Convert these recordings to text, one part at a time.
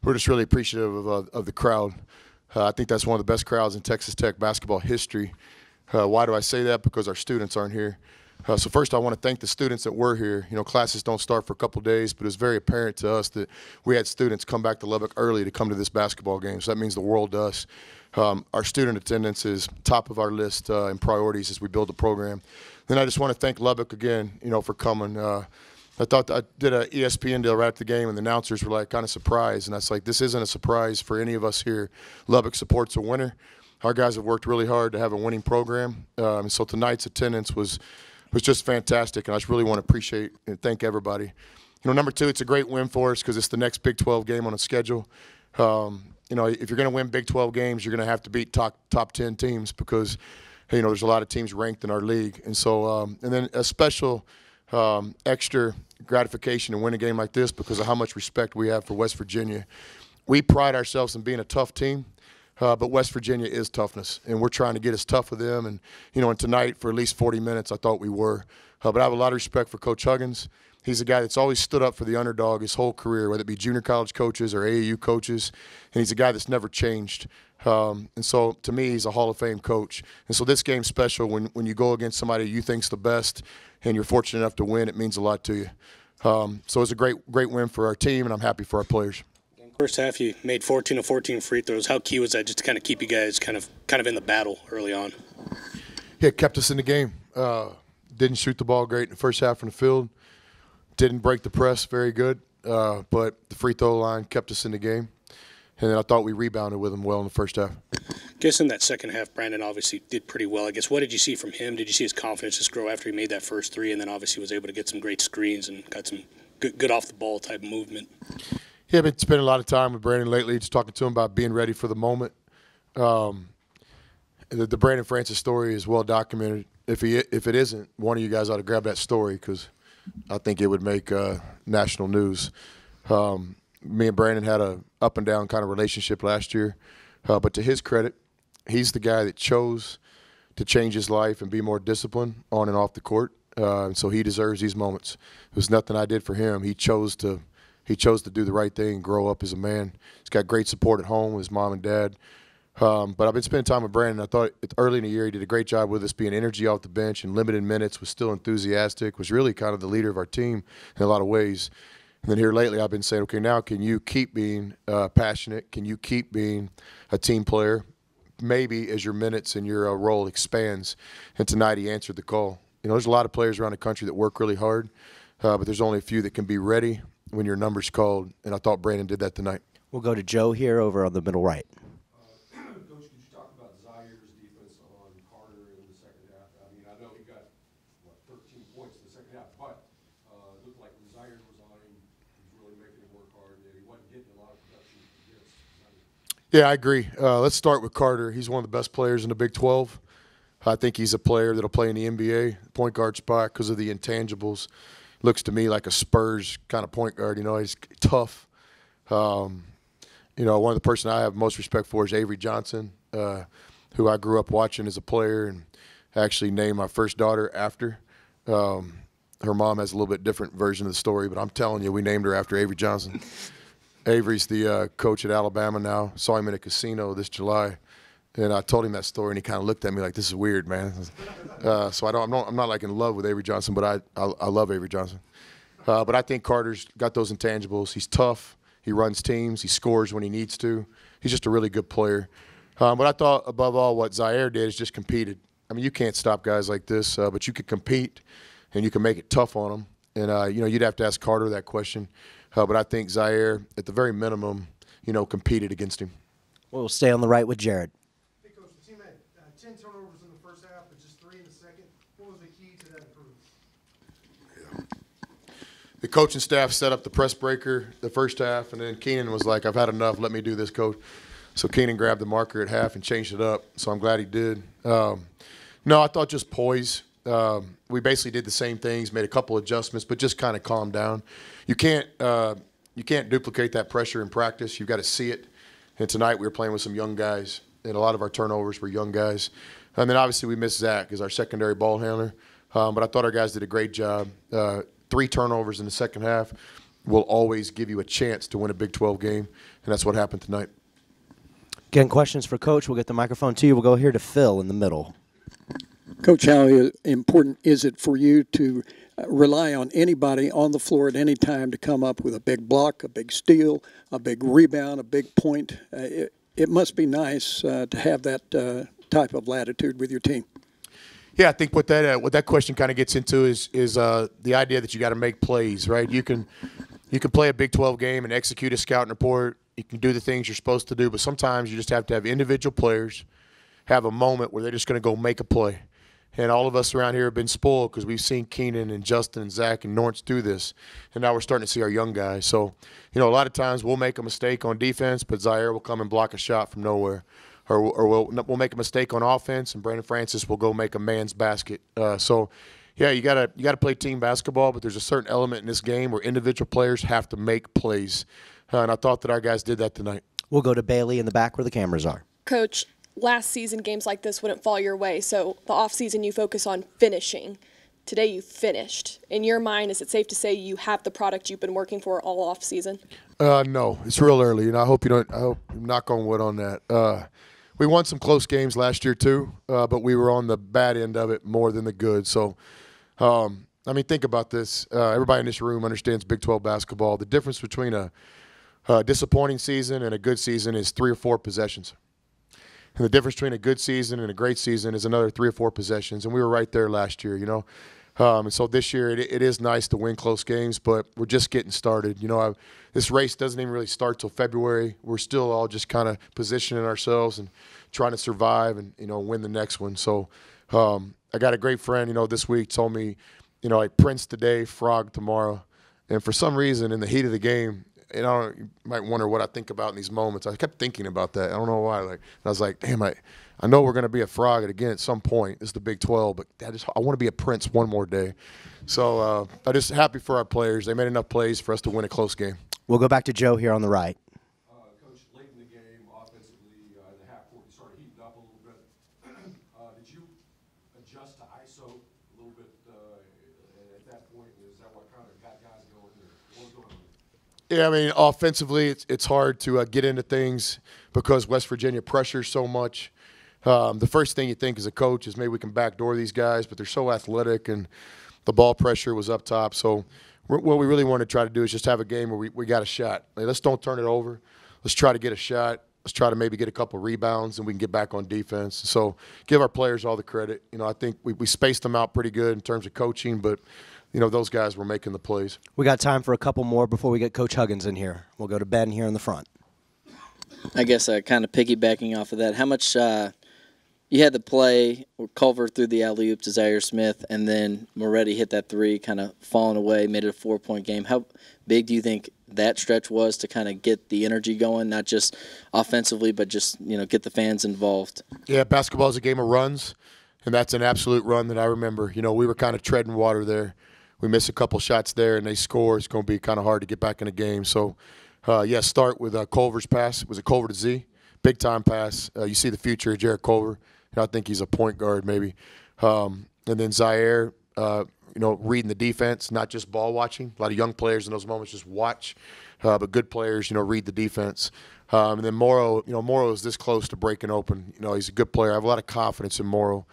We're just really appreciative of the crowd. I think that's one of the best crowds in Texas Tech basketball history. Why do I say that? Because our students aren't here. So first I want to thank the students that were here. You know, classes don't start for a couple days, but it was very apparent to us that we had students come back to Lubbock early to come to this basketball game. So that means the world to us. Our student attendance is top of our list in priorities as we build the program. Then I just want to thank Lubbock again, you know, for coming. I thought I did an ESPN deal right after the game, and the announcers were like kind of surprised. And I was like, this isn't a surprise for any of us here. Lubbock supports a winner. Our guys have worked really hard to have a winning program. And so tonight's attendance was just fantastic, and I just really want to appreciate and thank everybody. You know, number two, it's a great win for us because it's the next Big 12 game on the schedule. You know, if you're going to win Big 12 games, you're going to have to beat top 10 teams because, you know, there's a lot of teams ranked in our league. And so, and then a special extra gratification to win a game like this because of how much respect we have for West Virginia. We pride ourselves in being a tough team. But West Virginia is toughness, and we're trying to get as tough with them. And, you know, and tonight for at least 40 minutes I thought we were. But I have a lot of respect for Coach Huggins. He's a guy that's always stood up for the underdog his whole career, whether it be junior college coaches or AAU coaches. And he's a guy that's never changed. And so, to me, he's a Hall of Fame coach. And so this game's special when you go against somebody you think's the best and you're fortunate enough to win. It means a lot to you. So it's a great win for our team, and I'm happy for our players. First half, you made 14 of 14 free throws. How key was that just to kind of keep you guys kind of in the battle early on? Yeah, it kept us in the game. Didn't shoot the ball great in the first half from the field. Didn't break the press very good, but the free throw line kept us in the game. And then I thought we rebounded with them well in the first half. Guess in that second half, Brandon obviously did pretty well. I guess what did you see from him? Did you see his confidence just grow after he made that first three and then obviously was able to get some great screens and got some good off-the-ball type movement? Yeah, I've been spending a lot of time with Brandon lately, just talking to him about being ready for the moment. The Brandon Francis story is well documented. If it isn't, one of you guys ought to grab that story because I think it would make national news. Me and Brandon had a up and down kind of relationship last year, but to his credit, he's the guy that chose to change his life and be more disciplined on and off the court. And so he deserves these moments. It was nothing I did for him. He chose to do the right thing and grow up as a man. He's got great support at home with his mom and dad. But I've been spending time with Brandon. I thought early in the year he did a great job with us, being energy off the bench in limited minutes, was still enthusiastic, was really kind of the leader of our team in a lot of ways. And then here lately I've been saying, okay, now can you keep being passionate? Can you keep being a team player? Maybe as your minutes and your role expands. And tonight he answered the call. You know, there's a lot of players around the country that work really hard, but there's only a few that can be ready when your number's called, and I thought Brandon did that tonight. We'll go to Joe here over on the middle right. Coach, could you talk about Zaires' defense on Carter in the second half? I mean, I know he got, 13 points in the second half, but it looked like when Zaires was on him, he was really making him work hard, and he wasn't getting a lot of production against Zaires. Yeah, I agree. Let's start with Carter. He's one of the best players in the Big 12. I think he's a player that'll play in the NBA, point guard spot, because of the intangibles. Looks to me like a Spurs kind of point guard. You know, he's tough. You know, one of the person I have most respect for is Avery Johnson, who I grew up watching as a player and actually named my first daughter after. Her mom has a little bit different version of the story, but I'm telling you, we named her after Avery Johnson. Avery's the coach at Alabama now. Saw him in a casino this July. And I told him that story, and he kind of looked at me like, "This is weird, man." So I'm not like in love with Avery Johnson, but I love Avery Johnson. But I think Carter's got those intangibles. He's tough. He runs teams. He scores when he needs to. He's just a really good player. But I thought above all, what Zaire did is just competed. I mean, you can't stop guys like this, but you can compete, and you can make it tough on them. And you know, you'd have to ask Carter that question. But I think Zaire, at the very minimum, you know, competed against him. We'll stay on the right with Jared. 10 turnovers in the first half, but just 3 in the second. What was the key to that improvement? Yeah. The coaching staff set up the press breaker the first half, and then Keenan was like, "I've had enough. Let me do this, coach." So Keenan grabbed the marker at half and changed it up. So I'm glad he did. No, I thought just poise. We basically did the same things, made a couple adjustments, but just kind of calmed down. You can't duplicate that pressure in practice. You've got to see it. And tonight we were playing with some young guys. And a lot of our turnovers were young guys. And then obviously we missed Zach as our secondary ball handler. But I thought our guys did a great job. 3 turnovers in the second half will always give you a chance to win a Big 12 game, and that's what happened tonight. Again, questions for Coach. We'll get the microphone to you. We'll go here to Phil in the middle. Coach, how important is it for you to rely on anybody on the floor at any time to come up with a big block, a big steal, a big rebound, a big point? It must be nice to have that type of latitude with your team. Yeah, I think what that question kind of gets into is the idea that you got to make plays, right? You can play a Big 12 game and execute a scouting report. You can do the things you're supposed to do, but sometimes you just have to have individual players have a moment where they're just going to go make a play. And all of us around here have been spoiled because we've seen Keenan and Justin and Zach and Norrance do this. And now we're starting to see our young guys. So, a lot of times we'll make a mistake on defense, but Zaire will come and block a shot from nowhere. Or we'll make a mistake on offense, and Brandon Francis will go make a man's basket. Yeah, you gotta play team basketball, but there's a certain element in this game where individual players have to make plays. And I thought that our guys did that tonight. We'll go to Bailey in the back where the cameras are. Coach, last season games like this wouldn't fall your way, so the offseason you focus on finishing. Today you finished. In your mind, is it safe to say you have the product you've been working for all offseason? No, it's real early. I hope knock on wood on that. We won some close games last year too, but we were on the bad end of it more than the good. So, think about this. Everybody in this room understands Big 12 basketball. The difference between a disappointing season and a good season is 3 or 4 possessions. And the difference between a good season and a great season is another 3 or 4 possessions. And we were right there last year, And so this year it is nice to win close games, but we're just getting started. This race doesn't even really start till February. We're still all just kind of positioning ourselves and trying to survive and, win the next one. So I got a great friend, this week told me, like Prince today, Frog tomorrow. And for some reason in the heat of the game, you might wonder what I think about in these moments. I kept thinking about that. I don't know why. I was like, damn, I know we're going to be a Frog again at some point. It's the Big 12, but I want to be a Prince one more day. So I'm just happy for our players. They made enough plays for us to win a close game. We'll go back to Joe here on the right. Coach, late in the game, offensively, in the half court, you started heating up a little bit. Did you adjust to ISO a little bit at that point? Is that what kind of got guys going? What was going on? Yeah, offensively, it's hard to get into things because West Virginia pressures so much. The first thing you think as a coach is maybe we can backdoor these guys, but they're so athletic and the ball pressure was up top. So what we really want to try to do is just have a game where we got a shot. Let's don't turn it over. Let's try to get a shot. Let's try to maybe get a couple rebounds and we can get back on defense. So give our players all the credit. I think we spaced them out pretty good in terms of coaching, but those guys were making the plays. We got time for a couple more before we get Coach Huggins in here. We'll go to Ben here in the front. I guess kind of piggybacking off of that, how much you had the play where Culver threw the alley-oop to Zaire Smith, and then Moretti hit that 3, kind of falling away, made it a 4-point game. How big do you think that stretch was to kind of get the energy going, not just offensively, but just get the fans involved? Yeah, basketball is a game of runs, and that's an absolute run that I remember. We were kind of treading water there. We missed a couple shots there, and they score. It's going to be kind of hard to get back in the game. So, start with Culver's pass. It was a Culver to Z, big-time pass. You see the future of Jarrett Culver. I think he's a point guard maybe. And then Zaire, reading the defense, not just ball watching. A lot of young players in those moments just watch, but good players, read the defense. And then Morrow, Morrow is this close to breaking open. He's a good player. I have a lot of confidence in Morrow.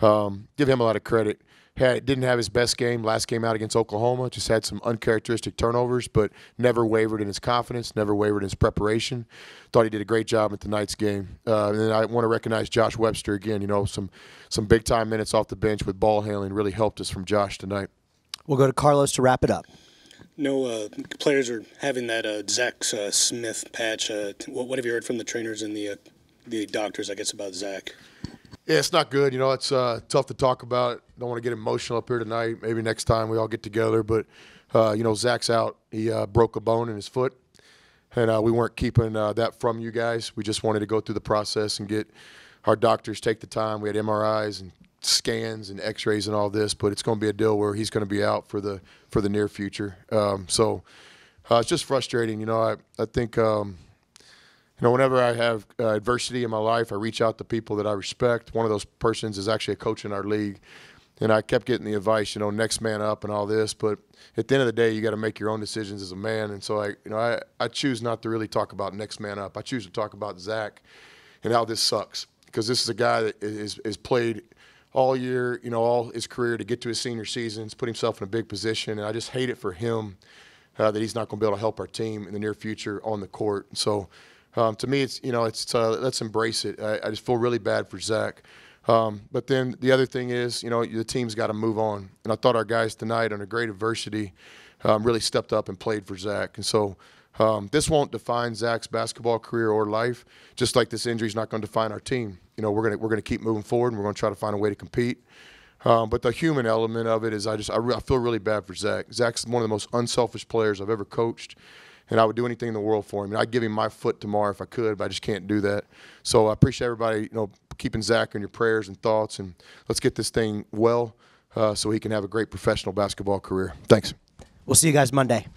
Give him a lot of credit. Didn't have his best game last game out against Oklahoma. Just had some uncharacteristic turnovers, but never wavered in his confidence, never wavered in his preparation. Thought he did a great job at tonight's game. And then I want to recognize Josh Webster again. Some big-time minutes off the bench with ball handling really helped us from Josh tonight. We'll go to Carlos to wrap it up. Players are having that Zach Smith patch. What have you heard from the trainers and the doctors, I guess, about Zach? Yeah, it's not good. It's tough to talk about. Don't want to get emotional up here tonight. Maybe next time we all get together. But, Zach's out. He broke a bone in his foot. And we weren't keeping that from you guys. We just wanted to go through the process and get our doctors take the time. We had MRIs and scans and X-rays and all this. But it's going to be a deal where he's going to be out for the near future. So it's just frustrating. I think whenever I have adversity in my life, I reach out to people that I respect. One of those persons is actually a coach in our league. And I kept getting the advice, next man up and all this. But at the end of the day, you got to make your own decisions as a man. And so I choose not to really talk about next man up. I choose to talk about Zach and how this sucks, because this is a guy that is played all year, all his career to get to his senior season. He's put himself in a big position, and I just hate it for him that he's not going to be able to help our team in the near future on the court. And so to me, it's let's embrace it. I just feel really bad for Zach. But then the other thing is, the team's got to move on. And I thought our guys tonight, under great adversity, really stepped up and played for Zach. And so this won't define Zach's basketball career or life, just like this injury is not going to define our team. We're going to keep moving forward, and we're going to try to find a way to compete. But the human element of it is I feel really bad for Zach. Zach's one of the most unselfish players I've ever coached, and I would do anything in the world for him. And I'd give him my foot tomorrow if I could, but I just can't do that. So I appreciate everybody, keeping Zach in your prayers and thoughts, and let's get this thing well so he can have a great professional basketball career. Thanks. We'll see you guys Monday.